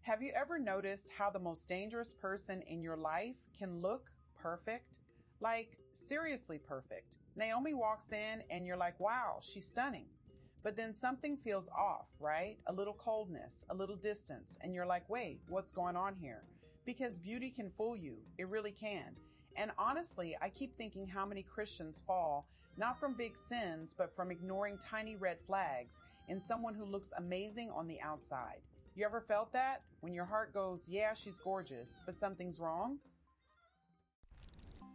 Have you ever noticed how the most dangerous person in your life can look perfect? Like, seriously perfect. Naomi walks in and you're like, wow, she's stunning. But then something feels off, right? A little coldness, a little distance, and you're like, wait, what's going on here? Because beauty can fool you. It really can. And honestly, I keep thinking how many Christians fall, not from big sins, but from ignoring tiny red flags in someone who looks amazing on the outside. You ever felt that? When your heart goes, yeah, she's gorgeous, but something's wrong?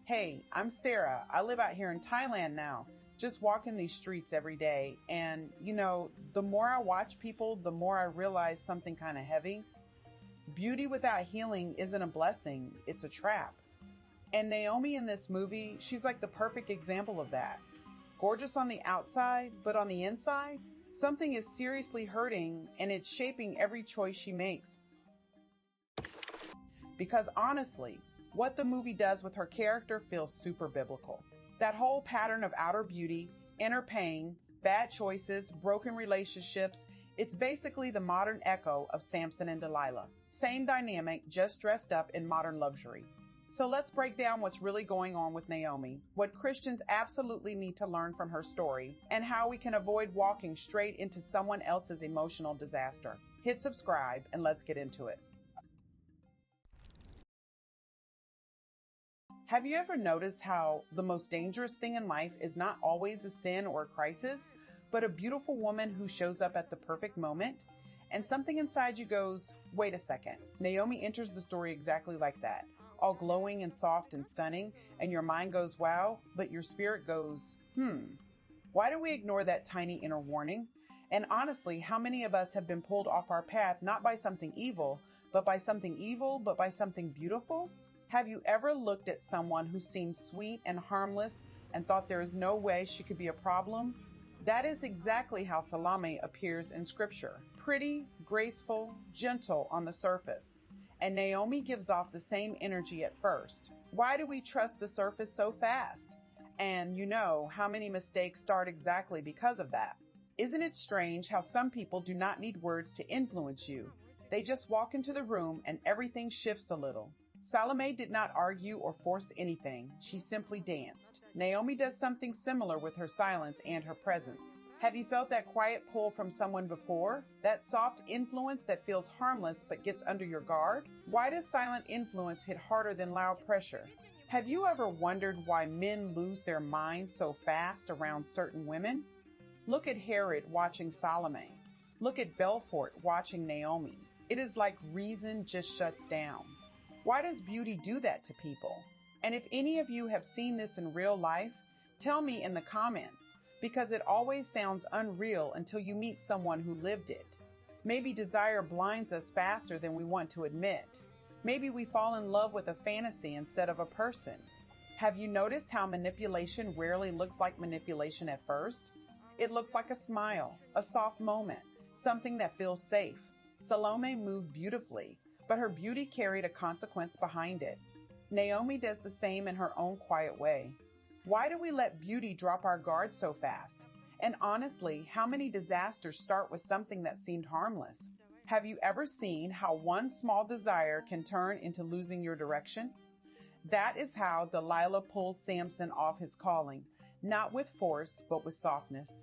Hey, I'm Sarah. I live out here in Thailand now, just walking these streets every day. And, the more I watch people, the more I realize something kind of heavy. Beauty without healing isn't a blessing, it's a trap. And Naomi in this movie, she's like the perfect example of that. Gorgeous on the outside, but on the inside, something is seriously hurting and it's shaping every choice she makes. Because honestly, what the movie does with her character feels super biblical. That whole pattern of outer beauty, inner pain, bad choices, broken relationships, it's basically the modern echo of Samson and Delilah. Same dynamic, just dressed up in modern luxury. So let's break down what's really going on with Naomi, what Christians absolutely need to learn from her story, and how we can avoid walking straight into someone else's emotional disaster. Hit subscribe and let's get into it. Have you ever noticed how the most dangerous thing in life is not always a sin or a crisis, but a beautiful woman who shows up at the perfect moment? And something inside you goes, wait a second. Naomi enters the story exactly like that, all glowing and soft and stunning, and your mind goes, wow, but your spirit goes, Why do we ignore that tiny inner warning? And honestly, how many of us have been pulled off our path not by something evil, but by something beautiful? Have you ever looked at someone who seemed sweet and harmless and thought there is no way she could be a problem? That is exactly how Salome appears in scripture. Pretty, graceful, gentle on the surface. And Naomi gives off the same energy at first. Why do we trust the surface so fast? And how many mistakes start exactly because of that. Isn't it strange how some people do not need words to influence you? They just walk into the room and everything shifts a little. Salome did not argue or force anything. She simply danced. Naomi does something similar with her silence and her presence. Have you felt that quiet pull from someone before? That soft influence that feels harmless but gets under your guard? Why does silent influence hit harder than loud pressure? Have you ever wondered why men lose their minds so fast around certain women? Look at Herod watching Salome. Look at Belfort watching Naomi. It is like reason just shuts down. Why does beauty do that to people? And if any of you have seen this in real life, tell me in the comments, because it always sounds unreal until you meet someone who lived it. Maybe desire blinds us faster than we want to admit. Maybe we fall in love with a fantasy instead of a person. Have you noticed how manipulation rarely looks like manipulation at first? It looks like a smile, a soft moment, something that feels safe. Salome moved beautifully, but her beauty carried a consequence behind it. Naomi does the same in her own quiet way. Why do we let beauty drop our guard so fast? And honestly, how many disasters start with something that seemed harmless? Have you ever seen how one small desire can turn into losing your direction? That is how Delilah pulled Samson off his calling, not with force, but with softness.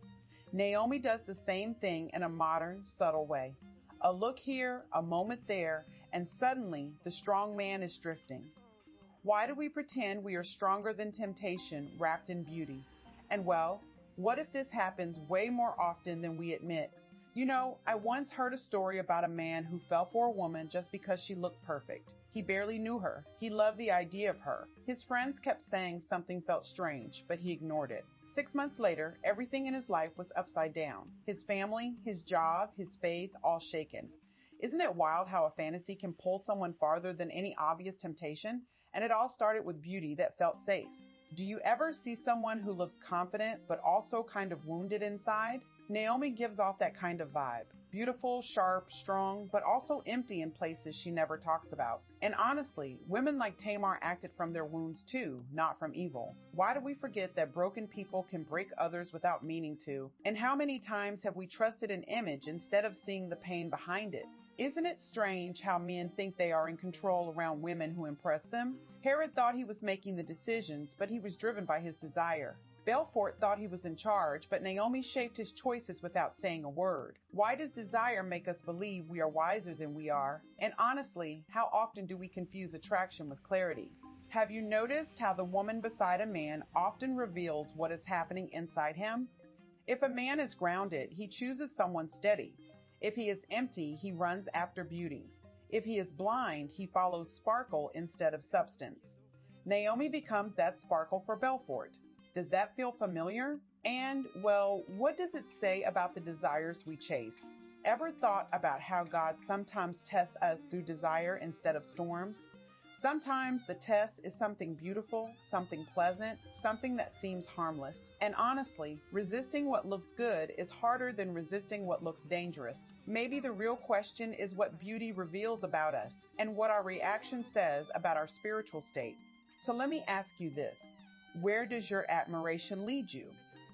Naomi does the same thing in a modern, subtle way. A look here, a moment there, and suddenly the strong man is drifting. Why do we pretend we are stronger than temptation wrapped in beauty? And well, what if this happens way more often than we admit? I once heard a story about a man who fell for a woman just because she looked perfect. He barely knew her. He loved the idea of her. His friends kept saying something felt strange, but he ignored it. 6 months later, everything in his life was upside down. His family, his job, his faith, all shaken. Isn't it wild how a fantasy can pull someone farther than any obvious temptation? And it all started with beauty that felt safe. Do you ever see someone who looks confident but also kind of wounded inside? Naomi gives off that kind of vibe. Beautiful, sharp, strong, but also empty in places she never talks about. And honestly, women like Tamar acted from their wounds too, not from evil. Why do we forget that broken people can break others without meaning to? And how many times have we trusted an image instead of seeing the pain behind it? Isn't it strange how men think they are in control around women who impress them? Herod thought he was making the decisions, but he was driven by his desire. Belfort thought he was in charge, but Naomi shaped his choices without saying a word. Why does desire make us believe we are wiser than we are? And honestly, how often do we confuse attraction with clarity? Have you noticed how the woman beside a man often reveals what is happening inside him? If a man is grounded, he chooses someone steady. If he is empty, he runs after beauty. If he is blind, he follows sparkle instead of substance. Naomi becomes that sparkle for Belfort. Does that feel familiar? And, well, what does it say about the desires we chase? Ever thought about how God sometimes tests us through desire instead of storms? Sometimes the test is something beautiful, something pleasant, something that seems harmless. And honestly, resisting what looks good is harder than resisting what looks dangerous. Maybe the real question is what beauty reveals about us and what our reaction says about our spiritual state. So let me ask you this. Where does your admiration lead you?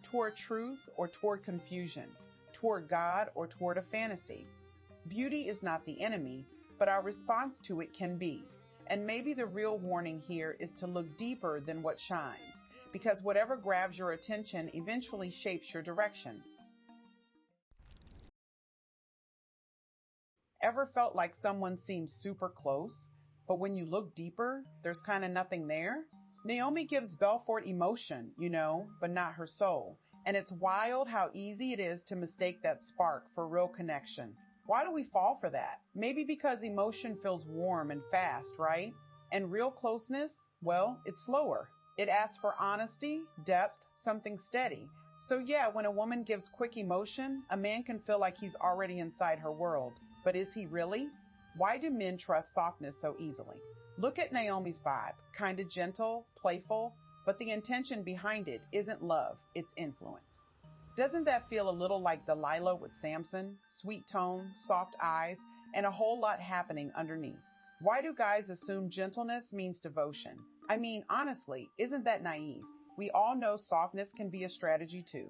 Toward truth or toward confusion? Toward God or toward a fantasy? Beauty is not the enemy, but our response to it can be. And maybe the real warning here is to look deeper than what shines, because whatever grabs your attention eventually shapes your direction. Ever felt like someone seems super close, but when you look deeper, there's kind of nothing there? Naomi gives Belfort emotion, but not her soul. And it's wild how easy it is to mistake that spark for real connection. Why do we fall for that? Maybe because emotion feels warm and fast, right? And real closeness, well, it's slower. It asks for honesty, depth, something steady. So yeah, when a woman gives quick emotion, a man can feel like he's already inside her world. But is he really? Why do men trust softness so easily? Look at Naomi's vibe, kind of gentle, playful, but the intention behind it isn't love, it's influence. Doesn't that feel a little like Delilah with Samson? Sweet tone, soft eyes, and a whole lot happening underneath. Why do guys assume gentleness means devotion? I mean, honestly, isn't that naive? We all know softness can be a strategy too.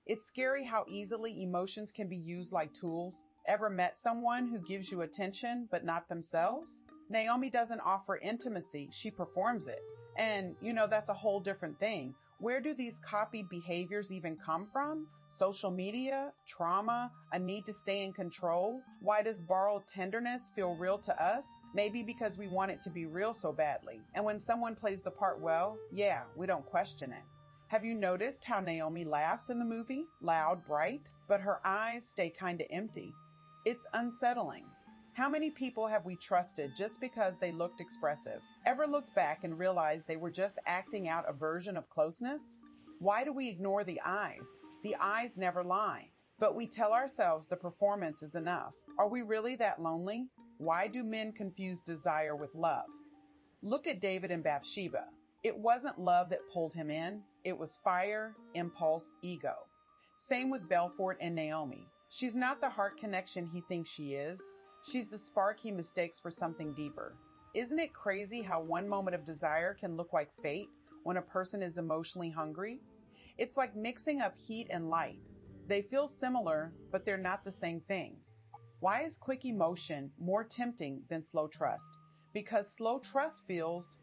It's scary how easily emotions can be used like tools. Ever met someone who gives you attention but not themselves? Naomi doesn't offer intimacy, she performs it. And, that's a whole different thing. Where do these copied behaviors even come from? Social media, trauma, a need to stay in control? Why does borrowed tenderness feel real to us? Maybe because we want it to be real so badly. And when someone plays the part well, yeah, we don't question it. Have you noticed how Naomi laughs in the movie? Loud, bright, but her eyes stay kinda empty. It's unsettling. How many people have we trusted just because they looked expressive? Ever looked back and realized they were just acting out a version of closeness? Why do we ignore the eyes? The eyes never lie. But we tell ourselves the performance is enough. Are we really that lonely? Why do men confuse desire with love? Look at David and Bathsheba. It wasn't love that pulled him in. It was fire, impulse, ego. Same with Belfort and Naomi. She's not the heart connection he thinks she is. She's the spark he mistakes for something deeper. Isn't it crazy how one moment of desire can look like fate when a person is emotionally hungry? It's like mixing up heat and light. They feel similar, but they're not the same thing. Why is quick emotion more tempting than slow trust? Because slow trust feels,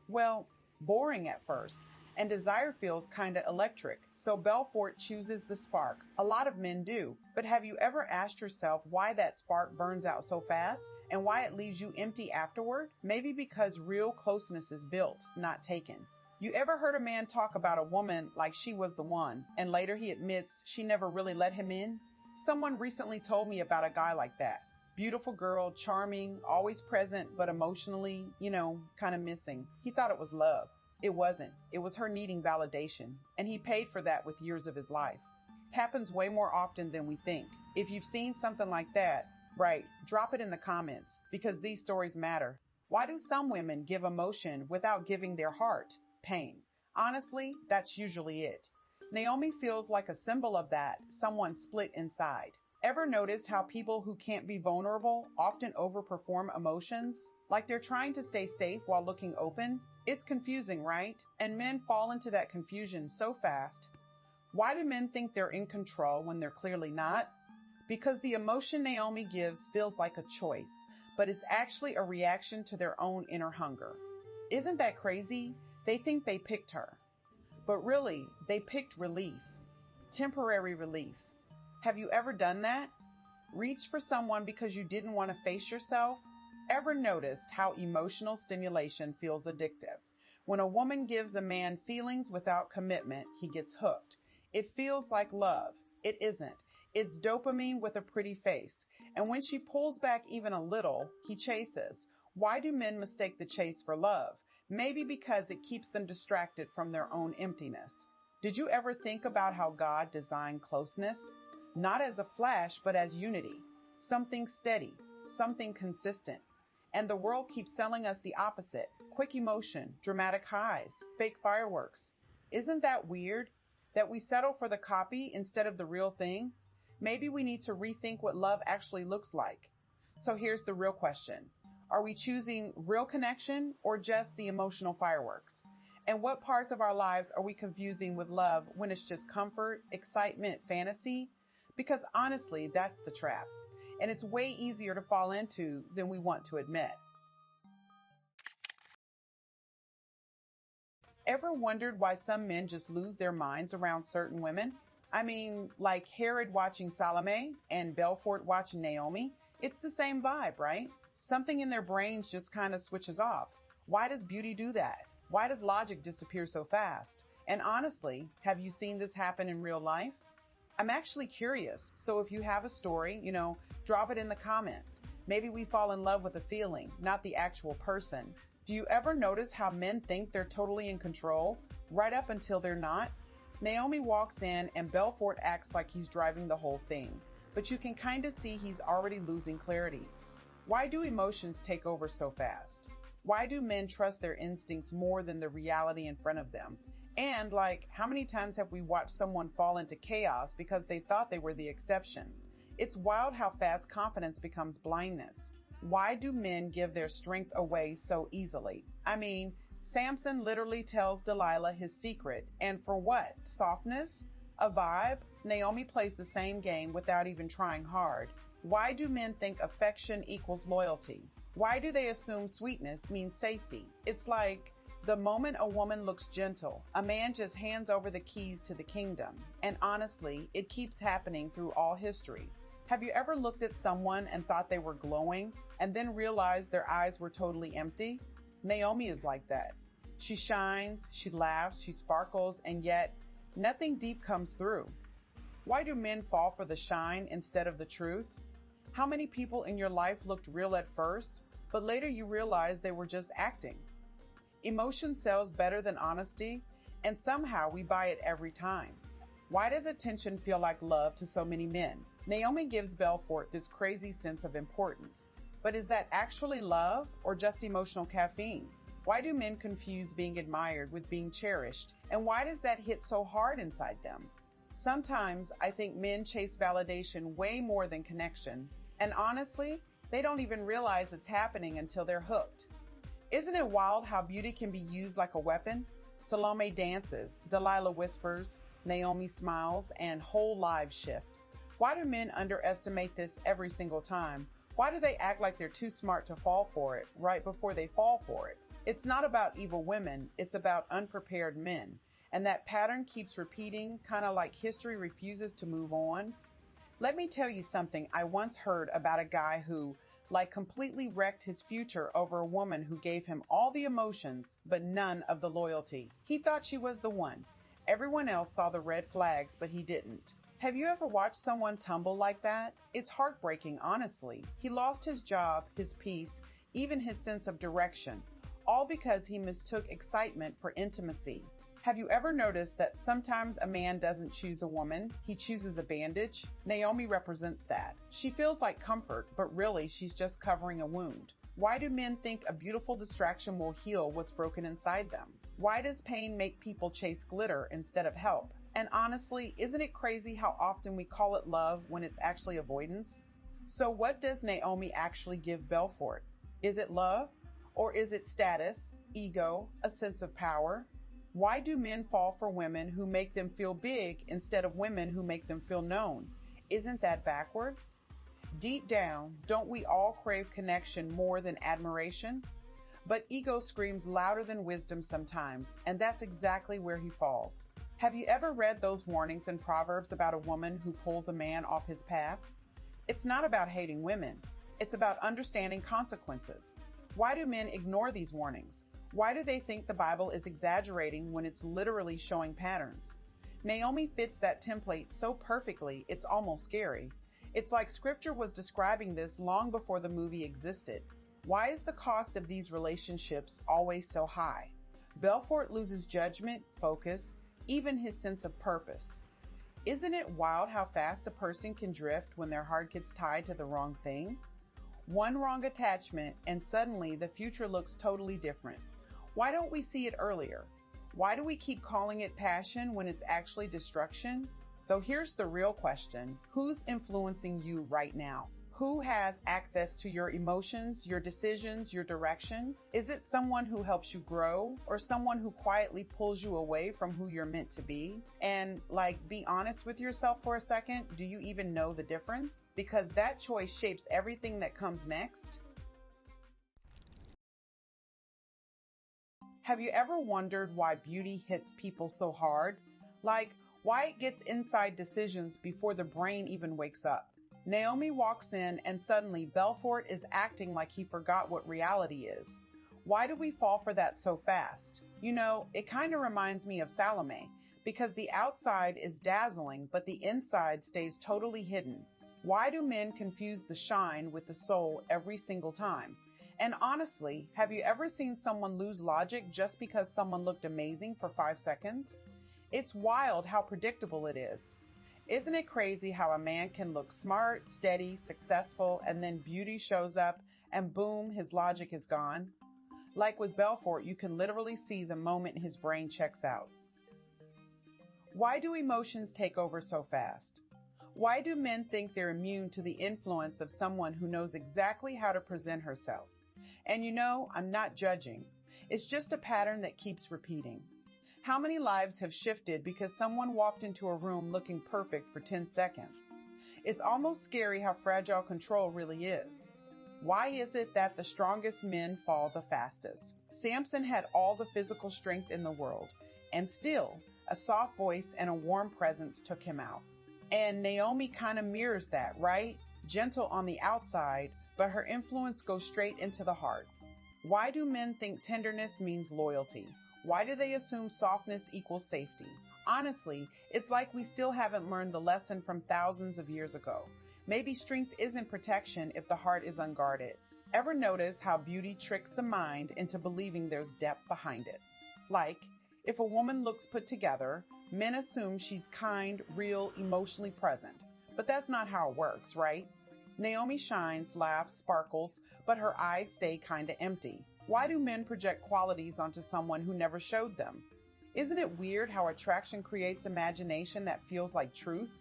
boring at first. And desire feels kinda electric, so Belfort chooses the spark. A lot of men do, but have you ever asked yourself why that spark burns out so fast and why it leaves you empty afterward? Maybe because real closeness is built, not taken. You ever heard a man talk about a woman like she was the one, and later he admits she never really let him in? Someone recently told me about a guy like that. Beautiful girl, charming, always present, but emotionally, kinda missing. He thought it was love. It wasn't. It was her needing validation, and he paid for that with years of his life. Happens way more often than we think. If you've seen something like that, right, drop it in the comments, because these stories matter. Why do some women give emotion without giving their heart? Pain. Honestly, that's usually it. Naomi feels like a symbol of that, someone split inside. Ever noticed how people who can't be vulnerable often overperform emotions? Like they're trying to stay safe while looking open? It's confusing, right? And men fall into that confusion so fast. Why do men think they're in control when they're clearly not? Because the emotion Naomi gives feels like a choice, but it's actually a reaction to their own inner hunger. Isn't that crazy? They think they picked her. But really, they picked relief. Temporary relief. Have you ever done that? Reached for someone because you didn't want to face yourself? Ever noticed how emotional stimulation feels addictive? When a woman gives a man feelings without commitment, he gets hooked. It feels like love. It isn't. It's dopamine with a pretty face. And when she pulls back even a little, he chases. Why do men mistake the chase for love? Maybe because it keeps them distracted from their own emptiness. Did you ever think about how God designed closeness? Not as a flash, but as unity. Something steady, something consistent. And the world keeps selling us the opposite. Quick emotion, dramatic highs, fake fireworks. Isn't that weird? That we settle for the copy instead of the real thing? Maybe we need to rethink what love actually looks like. So here's the real question. Are we choosing real connection or just the emotional fireworks? And what parts of our lives are we confusing with love when it's just comfort, excitement, fantasy? Because honestly, that's the trap. And it's way easier to fall into than we want to admit. Ever wondered why some men just lose their minds around certain women? I mean, like Herod watching Salome and Belfort watching Naomi. It's the same vibe, right? Something in their brains just kind of switches off. Why does beauty do that? Why does logic disappear so fast? And honestly, have you seen this happen in real life? I'm actually curious. So if you have a story, drop it in the comments. Maybe we fall in love with a feeling, not the actual person. Do you ever notice how men think they're totally in control, right up until they're not? Naomi walks in and Belfort acts like he's driving the whole thing, but you can kind of see he's already losing clarity. Why do emotions take over so fast? Why do men trust their instincts more than the reality in front of them? And how many times have we watched someone fall into chaos because they thought they were the exception? It's wild how fast confidence becomes blindness. Why do men give their strength away so easily? I mean, Samson literally tells Delilah his secret. And for what? Softness? A vibe? Naomi plays the same game without even trying hard. Why do men think affection equals loyalty? Why do they assume sweetness means safety? It's like the moment a woman looks gentle, a man just hands over the keys to the kingdom. And honestly, it keeps happening through all history. Have you ever looked at someone and thought they were glowing and then realized their eyes were totally empty? Naomi is like that. She shines, she laughs, she sparkles, and yet nothing deep comes through. Why do men fall for the shine instead of the truth? How many people in your life looked real at first, but later you realized they were just acting? Emotion sells better than honesty, and somehow we buy it every time. Why does attention feel like love to so many men? Naomi gives Belfort this crazy sense of importance. But is that actually love or just emotional caffeine? Why do men confuse being admired with being cherished? And why does that hit so hard inside them? Sometimes I think men chase validation way more than connection. And honestly, they don't even realize it's happening until they're hooked. Isn't it wild how beauty can be used like a weapon? Salome dances, Delilah whispers, Naomi smiles, and whole lives shift. Why do men underestimate this every single time? Why do they act like they're too smart to fall for it right before they fall for it? It's not about evil women, it's about unprepared men. And that pattern keeps repeating, kind of like history refuses to move on. Let me tell you something I once heard about a guy who, completely wrecked his future over a woman who gave him all the emotions, but none of the loyalty. He thought she was the one. Everyone else saw the red flags, but he didn't. Have you ever watched someone tumble like that? It's heartbreaking, honestly. He lost his job, his peace, even his sense of direction, all because he mistook excitement for intimacy. Have you ever noticed that sometimes a man doesn't choose a woman, he chooses a bandage? Naomi represents that. She feels like comfort, but really she's just covering a wound. Why do men think a beautiful distraction will heal what's broken inside them? Why does pain make people chase glitter instead of help? And honestly, isn't it crazy how often we call it love when it's actually avoidance? So what does Naomi actually give Belfort? Is it love? Or is it status, ego, a sense of power? Why do men fall for women who make them feel big instead of women who make them feel known? Isn't that backwards? Deep down, don't we all crave connection more than admiration? But ego screams louder than wisdom sometimes, and that's exactly where he falls. Have you ever read those warnings in Proverbs about a woman who pulls a man off his path? It's not about hating women. It's about understanding consequences. Why do men ignore these warnings? Why do they think the Bible is exaggerating when it's literally showing patterns? Naomi fits that template so perfectly, it's almost scary. It's like scripture was describing this long before the movie existed. Why is the cost of these relationships always so high? Belfort loses judgment, focus, even his sense of purpose. Isn't it wild how fast a person can drift when their heart gets tied to the wrong thing? One wrong attachment and suddenly the future looks totally different. Why don't we see it earlier? Why do we keep calling it passion when it's actually destruction? So here's the real question. Who's influencing you right now? Who has access to your emotions, your decisions, your direction? Is it someone who helps you grow or someone who quietly pulls you away from who you're meant to be? And be honest with yourself for a second. Do you even know the difference? Because that choice shapes everything that comes next. Have you ever wondered why beauty hits people so hard? Why it gets inside decisions before the brain even wakes up? Naomi walks in and suddenly Belfort is acting like he forgot what reality is. Why do we fall for that so fast? It kind of reminds me of Salome, because the outside is dazzling, but the inside stays totally hidden. Why do men confuse the shine with the soul every single time? And honestly, have you ever seen someone lose logic just because someone looked amazing for 5 seconds? It's wild how predictable it is. Isn't it crazy how a man can look smart, steady, successful, and then beauty shows up and boom, his logic is gone? Like with Belfort, you can literally see the moment his brain checks out. Why do emotions take over so fast? Why do men think they're immune to the influence of someone who knows exactly how to present herself? And I'm not judging. It's just a pattern that keeps repeating. How many lives have shifted because someone walked into a room looking perfect for 10 seconds? It's almost scary how fragile control really is. Why is it that the strongest men fall the fastest? Samson had all the physical strength in the world, and still, a soft voice and a warm presence took him out. And Naomi kind of mirrors that, right? Gentle on the outside, but her influence goes straight into the heart. Why do men think tenderness means loyalty? Why do they assume softness equals safety? Honestly, it's like we still haven't learned the lesson from thousands of years ago. Maybe strength isn't protection if the heart is unguarded. Ever notice how beauty tricks the mind into believing there's depth behind it? If a woman looks put together, men assume she's kind, real, emotionally present. But that's not how it works, right? Naomi shines, laughs, sparkles, but her eyes stay kinda empty. Why do men project qualities onto someone who never showed them? Isn't it weird how attraction creates imagination that feels like truth?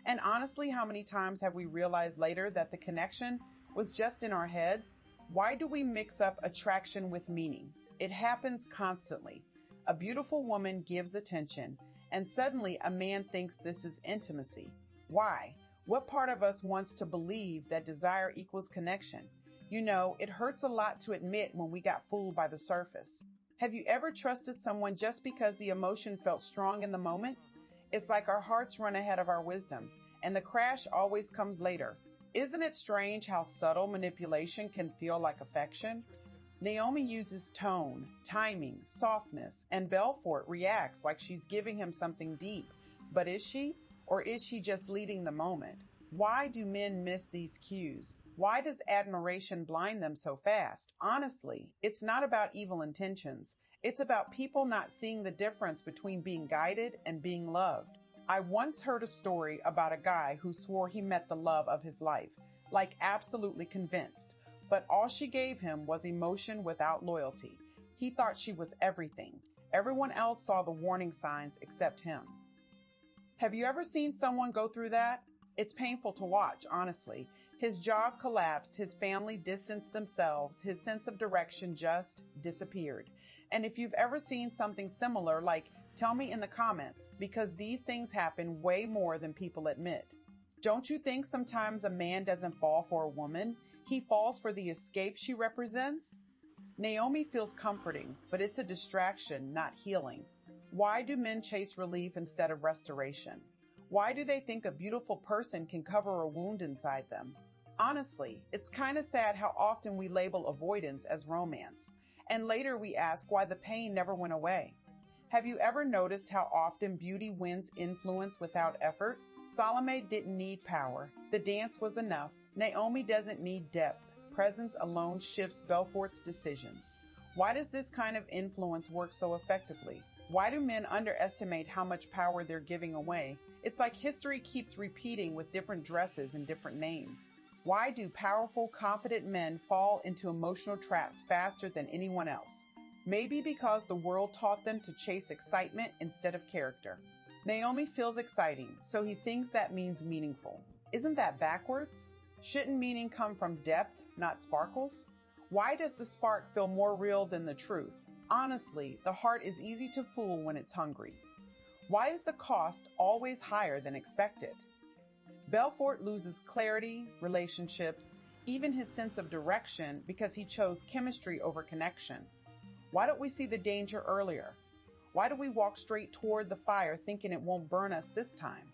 And honestly, how many times have we realized later that the connection was just in our heads? Why do we mix up attraction with meaning? It happens constantly. A beautiful woman gives attention, and suddenly a man thinks this is intimacy. Why? What part of us wants to believe that desire equals connection? It hurts a lot to admit when we got fooled by the surface. Have you ever trusted someone just because the emotion felt strong in the moment? It's like our hearts run ahead of our wisdom, and the crash always comes later. Isn't it strange how subtle manipulation can feel like affection? Naomi uses tone, timing, softness, and Belfort reacts like she's giving him something deep. But is she? Or is she just leading the moment? Why do men miss these cues? Why does admiration blind them so fast? Honestly, it's not about evil intentions. It's about people not seeing the difference between being guided and being loved. I once heard a story about a guy who swore he met the love of his life, absolutely convinced, but all she gave him was emotion without loyalty. He thought she was everything. Everyone else saw the warning signs except him. Have you ever seen someone go through that? It's painful to watch, honestly. His job collapsed, his family distanced themselves, his sense of direction just disappeared. And if you've ever seen something similar, tell me in the comments, because these things happen way more than people admit. Don't you think sometimes a man doesn't fall for a woman? He falls for the escape she represents? Naomi feels comforting, but it's a distraction, not healing. Why do men chase relief instead of restoration? Why do they think a beautiful person can cover a wound inside them? Honestly, it's kind of sad how often we label avoidance as romance, and later we ask why the pain never went away. Have you ever noticed how often beauty wins influence without effort? Salome didn't need power. The dance was enough. Naomi doesn't need depth. Presence alone shifts Belfort's decisions. Why does this kind of influence work so effectively? Why do men underestimate how much power they're giving away? It's like history keeps repeating with different dresses and different names. Why do powerful, confident men fall into emotional traps faster than anyone else? Maybe because the world taught them to chase excitement instead of character. Naomi feels exciting, so he thinks that means meaningful. Isn't that backwards? Shouldn't meaning come from depth, not sparkles? Why does the spark feel more real than the truth? Honestly, the heart is easy to fool when it's hungry. Why is the cost always higher than expected? Belfort loses clarity, relationships, even his sense of direction because he chose chemistry over connection. Why don't we see the danger earlier? Why do we walk straight toward the fire thinking it won't burn us this time?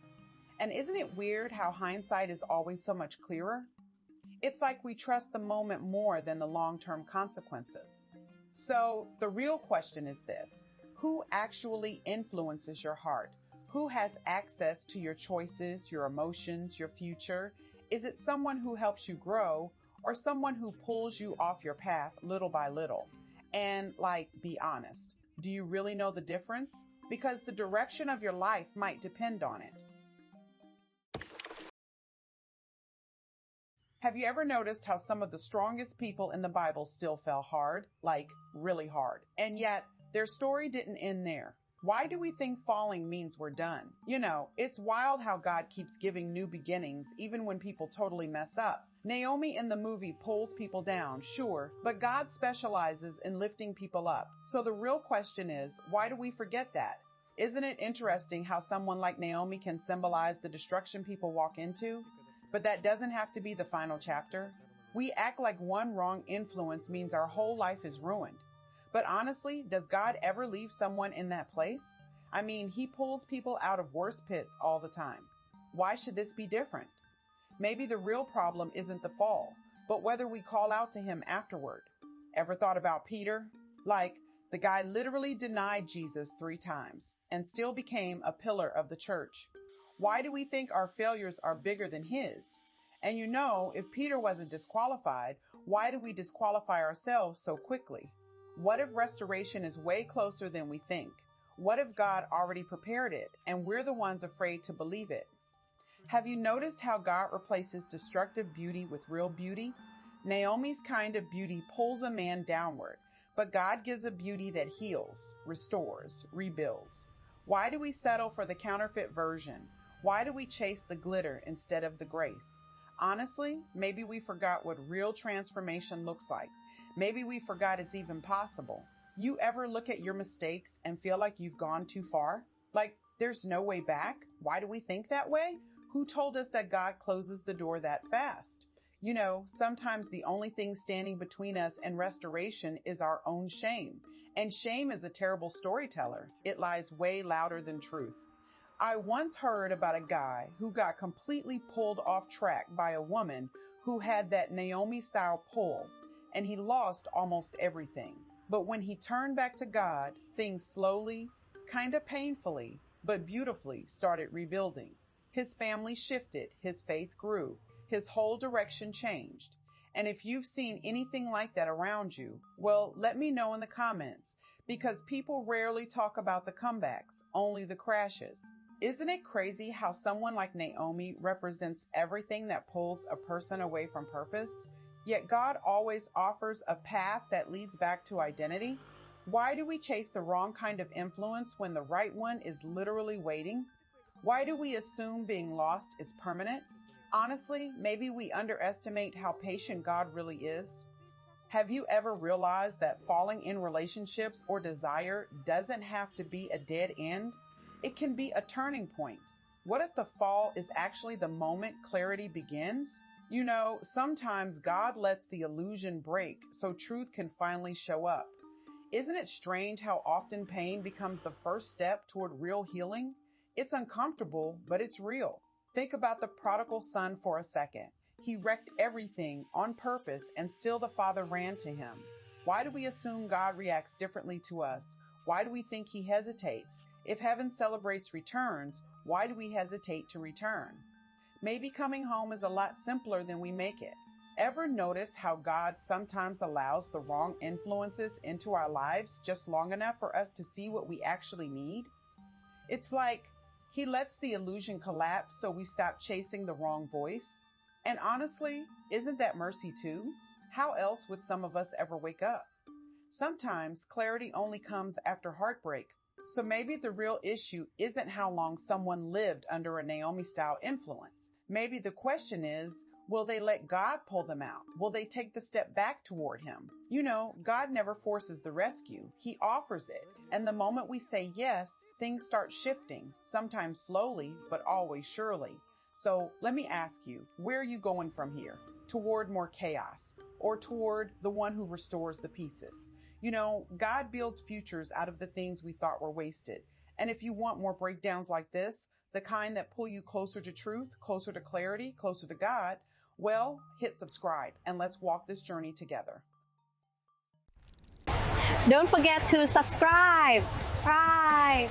And isn't it weird how hindsight is always so much clearer? It's like we trust the moment more than the long-term consequences. So the real question is this: who actually influences your heart? Who has access to your choices, your emotions, your future? Is it someone who helps you grow or someone who pulls you off your path little by little? And be honest, do you really know the difference? Because the direction of your life might depend on it. Have you ever noticed how some of the strongest people in the Bible still fell hard? Really hard. And yet, their story didn't end there. Why do we think falling means we're done? It's wild how God keeps giving new beginnings even when people totally mess up. Naomi in the movie pulls people down, sure, but God specializes in lifting people up. So the real question is, why do we forget that? Isn't it interesting how someone like Naomi can symbolize the destruction people walk into? But that doesn't have to be the final chapter. We act like one wrong influence means our whole life is ruined. But honestly, does God ever leave someone in that place? I mean, he pulls people out of worse pits all the time. Why should this be different? Maybe the real problem isn't the fall, but whether we call out to him afterward. Ever thought about Peter? The guy literally denied Jesus 3 times and still became a pillar of the church. Why do we think our failures are bigger than his? And if Peter wasn't disqualified, why do we disqualify ourselves so quickly? What if restoration is way closer than we think? What if God already prepared it and we're the ones afraid to believe it? Have you noticed how God replaces destructive beauty with real beauty? Naomi's kind of beauty pulls a man downward, but God gives a beauty that heals, restores, rebuilds. Why do we settle for the counterfeit version? Why do we chase the glitter instead of the grace? Honestly, maybe we forgot what real transformation looks like. Maybe we forgot it's even possible. You ever look at your mistakes and feel like you've gone too far? There's no way back? Why do we think that way? Who told us that God closes the door that fast? Sometimes the only thing standing between us and restoration is our own shame. And shame is a terrible storyteller. It lies way louder than truth. I once heard about a guy who got completely pulled off track by a woman who had that Naomi-style pull, and he lost almost everything. But when he turned back to God, things slowly, kind of painfully, but beautifully started rebuilding. His family shifted, his faith grew, his whole direction changed. And if you've seen anything like that around you, well, let me know in the comments, because people rarely talk about the comebacks, only the crashes. Isn't it crazy how someone like Naomi represents everything that pulls a person away from purpose? Yet God always offers a path that leads back to identity. Why do we chase the wrong kind of influence when the right one is literally waiting? Why do we assume being lost is permanent? Honestly, maybe we underestimate how patient God really is. Have you ever realized that falling in relationships or desire doesn't have to be a dead end? It can be a turning point. What if the fall is actually the moment clarity begins? You know, sometimes God lets the illusion break so truth can finally show up. Isn't it strange how often pain becomes the first step toward real healing? It's uncomfortable, but it's real. Think about the prodigal son for a second. He wrecked everything on purpose and still the father ran to him. Why do we assume God reacts differently to us? Why do we think he hesitates? If heaven celebrates returns, why do we hesitate to return? Maybe coming home is a lot simpler than we make it. Ever notice how God sometimes allows the wrong influences into our lives just long enough for us to see what we actually need? It's like he lets the illusion collapse so we stop chasing the wrong voice. And honestly, isn't that mercy too? How else would some of us ever wake up? Sometimes clarity only comes after heartbreak. So maybe the real issue isn't how long someone lived under a Naomi-style influence. Maybe the question is, will they let God pull them out? Will they take the step back toward him? You know, God never forces the rescue. He offers it. And the moment we say yes, things start shifting, sometimes slowly, but always surely. So let me ask you, where are you going from here? Toward more chaos or toward the one who restores the pieces? You know, God builds futures out of the things we thought were wasted. And if you want more breakdowns like this, the kind that pull you closer to truth, closer to clarity, closer to God, well, hit subscribe and let's walk this journey together. Don't forget to subscribe. Bye.